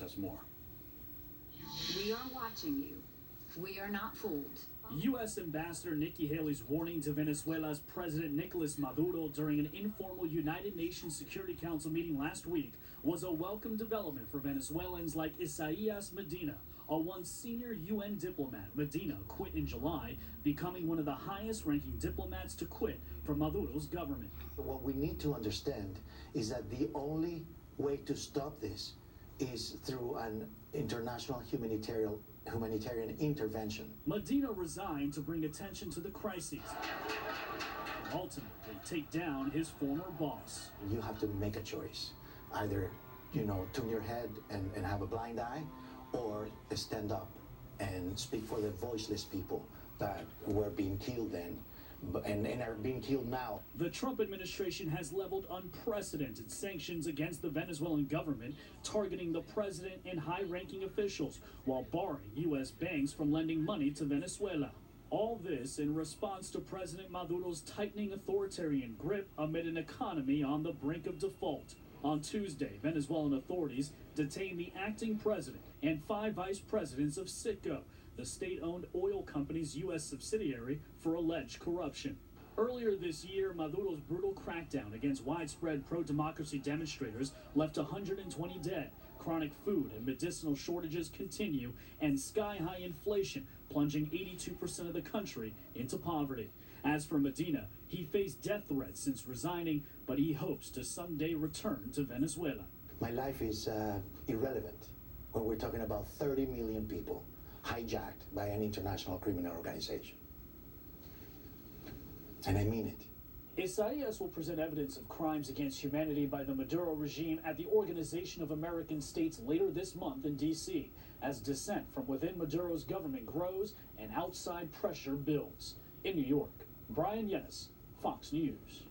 us more. We are watching you. We are not fooled. U.S. Ambassador Nikki Haley's warning to Venezuela's President Nicolas Maduro during an informal United Nations Security Council meeting last week was a welcome development for Venezuelans like Isaias Medina, a once senior UN diplomat. Medina quit in July, becoming one of the highest-ranking diplomats to quit from Maduro's government. What we need to understand is that the only way to stop this is through an international humanitarian intervention. Medina resigned to bring attention to the crises and ultimately take down his former boss. You have to make a choice. Either, turn your head and have a blind eye, or stand up and speak for the voiceless people that were being killed then and are being killed now. The Trump administration has leveled unprecedented sanctions against the Venezuelan government, targeting the president and high-ranking officials while barring U.S. banks from lending money to Venezuela. All this in response to President Maduro's tightening authoritarian grip amid an economy on the brink of default. On Tuesday, Venezuelan authorities detained the acting president and 5 vice presidents of Citgo, the state-owned oil company's U.S. subsidiary, for alleged corruption. Earlier this year, Maduro's brutal crackdown against widespread pro-democracy demonstrators left 120 dead. Chronic food and medicinal shortages continue, and sky-high inflation plunging 82% of the country into poverty. As for Medina, he faced death threats since resigning, but he hopes to someday return to Venezuela. My life is irrelevant when we're talking about 30 million people hijacked by an international criminal organization. And I mean it. Isaias will present evidence of crimes against humanity by the Maduro regime at the Organization of American States later this month in D.C., as dissent from within Maduro's government grows and outside pressure builds. In New York, Brian Yennis, Fox News.